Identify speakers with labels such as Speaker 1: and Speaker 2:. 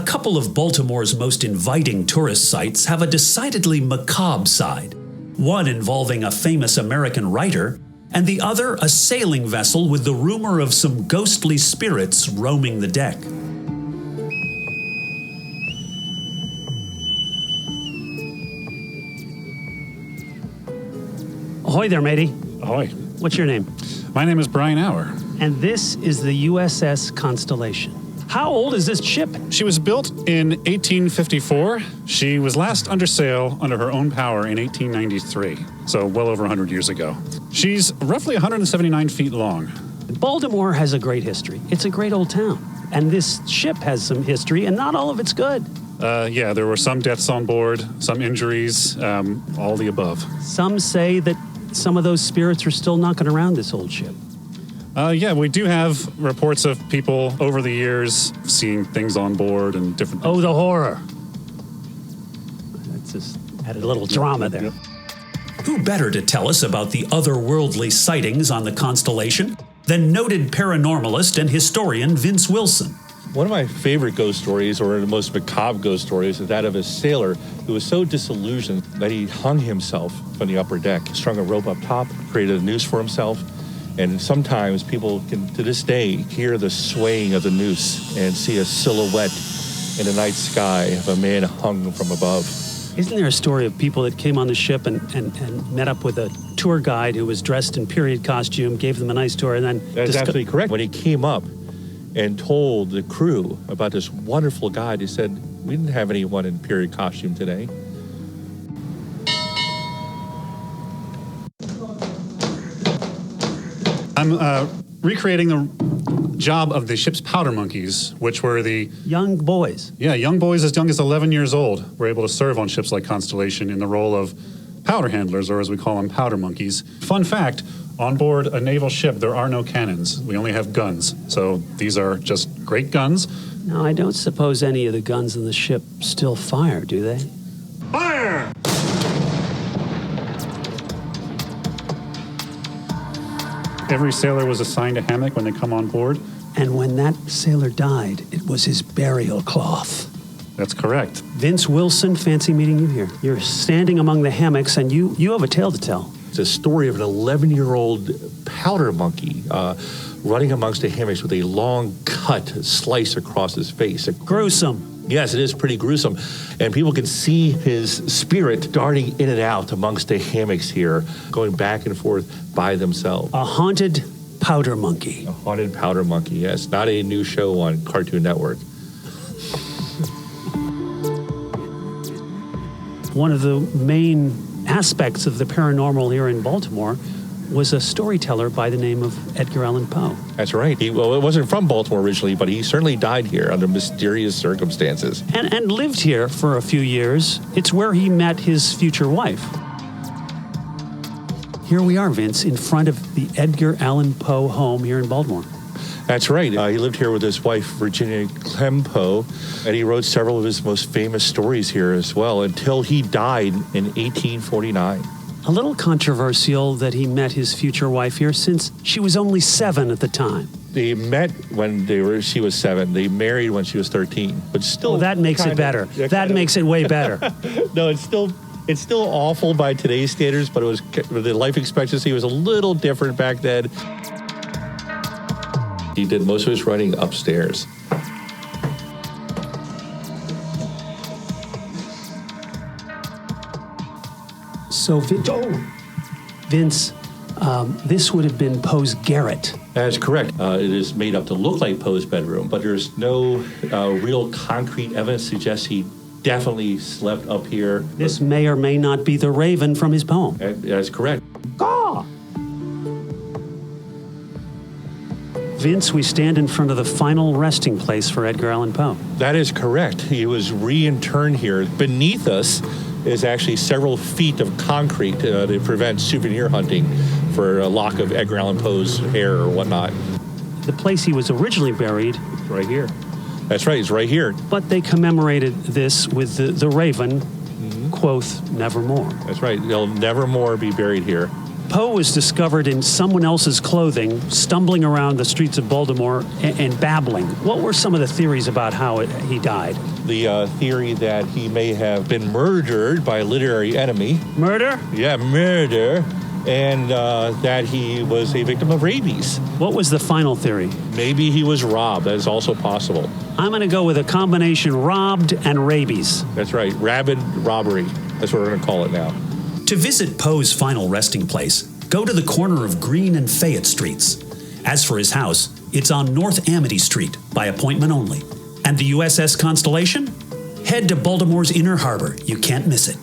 Speaker 1: couple of Baltimore's most inviting tourist sites have a decidedly macabre side, one involving a famous American writer, and the other a sailing vessel with the rumor of some ghostly spirits roaming the deck.
Speaker 2: Ahoy there, matey.
Speaker 3: Ahoy.
Speaker 2: What's your name?
Speaker 3: My name is Brian Auer.
Speaker 2: And this is the USS Constellation. How old is this ship?
Speaker 3: She was built in 1854. She was last under sail under her own power in 1893, so well over 100 years ago. She's roughly 179 feet long.
Speaker 2: Baltimore has a great history. It's a great old town. And this ship has some history, and not all of it's good.
Speaker 3: Yeah, there were some deaths on board, some injuries, all the above.
Speaker 2: Some say that some of those spirits are still knocking around this old ship.
Speaker 3: Yeah, we do have reports of people over the years seeing things on board and different things.
Speaker 2: Oh, the horror. That's just added a little drama there.
Speaker 3: Yep.
Speaker 1: Who better to tell us about the otherworldly sightings on the Constellation than noted paranormalist and historian Vince Wilson?
Speaker 4: One of my favorite ghost stories, or the most macabre ghost stories, is that of a sailor who was so disillusioned that he hung himself from the upper deck, strung a rope up top, created a noose for himself, and sometimes people can, to this day, hear the swaying of the noose and see a silhouette in the night sky of a man hung from above.
Speaker 2: Isn't there a story of people that came on the ship and met up with a tour guide who was dressed in period costume, gave them a nice tour, and then...
Speaker 4: That's absolutely correct. When he came up and told the crew about this wonderful guide, he said, "We didn't have anyone in period costume today."
Speaker 3: I'm recreating the job of the ship's powder monkeys, which were the...
Speaker 2: Young boys.
Speaker 3: Yeah, young boys as young as 11 years old were able to serve on ships like Constellation in the role of powder handlers, or as we call them, powder monkeys. Fun fact, on board a naval ship, there are no cannons. We only have guns. So these are just great guns.
Speaker 2: Now, I don't suppose any of the guns in the ship still fire, do they?
Speaker 3: Fire! Every sailor was assigned a hammock when they come on board.
Speaker 2: And when that sailor died, it was his burial cloth.
Speaker 3: That's correct.
Speaker 2: Vince Wilson, fancy meeting you here. You're standing among the hammocks, and you have a tale to tell.
Speaker 4: It's a story of an 11-year-old powder monkey running amongst the hammocks with a long cut slice across his face.
Speaker 2: Gruesome.
Speaker 4: Yes, it is pretty gruesome. And people can see his spirit darting in and out amongst the hammocks here, going back and forth by themselves.
Speaker 2: A haunted powder monkey.
Speaker 4: A haunted powder monkey, yes. Not a new show on Cartoon Network.
Speaker 2: One of the main aspects of the paranormal here in Baltimore was a storyteller by the name of Edgar Allan Poe.
Speaker 4: That's right. It wasn't from Baltimore originally, but he certainly died here under mysterious circumstances.
Speaker 2: And lived here for a few years. It's where he met his future wife. Here we are, Vince, in front of the Edgar Allan Poe home here in Baltimore.
Speaker 4: That's right. He lived here with his wife, Virginia Clem Poe, and he wrote several of his most famous stories here as well until he died in 1849.
Speaker 2: A little controversial that he met his future wife here since she was only 7 at the time.
Speaker 4: They met when she was 7. They married when she was 13. But still,
Speaker 2: that makes it better. That makes it way better.
Speaker 4: No, it's still awful by today's standards, but the life expectancy was a little different back then. He did most of his writing upstairs.
Speaker 2: So, Vince, this would have been Poe's garret.
Speaker 4: That's correct. It is made up to look like Poe's bedroom, but there's no real concrete evidence to suggest he definitely slept up here.
Speaker 2: This may or may not be the raven from his poem.
Speaker 4: That's correct.
Speaker 2: Caw! Vince, we stand in front of the final resting place for Edgar Allan Poe.
Speaker 4: That is correct. He was reinterred here. Beneath us is actually several feet of concrete to prevent souvenir hunting for a lock of Edgar Allan Poe's hair or whatnot.
Speaker 2: The place he was originally buried...
Speaker 4: Right here. That's right, it's right here.
Speaker 2: But they commemorated this with the raven, quoth, nevermore.
Speaker 4: That's right, he'll nevermore be buried here.
Speaker 2: Poe was discovered in someone else's clothing, stumbling around the streets of Baltimore and babbling. What were some of the theories about how he died?
Speaker 4: The theory that he may have been murdered by a literary enemy.
Speaker 2: Murder?
Speaker 4: Yeah, murder. And that he was a victim of rabies.
Speaker 2: What was the final theory?
Speaker 4: Maybe he was robbed. That is also possible.
Speaker 2: I'm going to go with a combination robbed and rabies.
Speaker 4: That's right. Rabid robbery. That's what we're going to call it now.
Speaker 1: To visit Poe's final resting place, go to the corner of Green and Fayette Streets. As for his house, it's on North Amity Street, by appointment only. And the USS Constellation? Head to Baltimore's Inner Harbor. You can't miss it.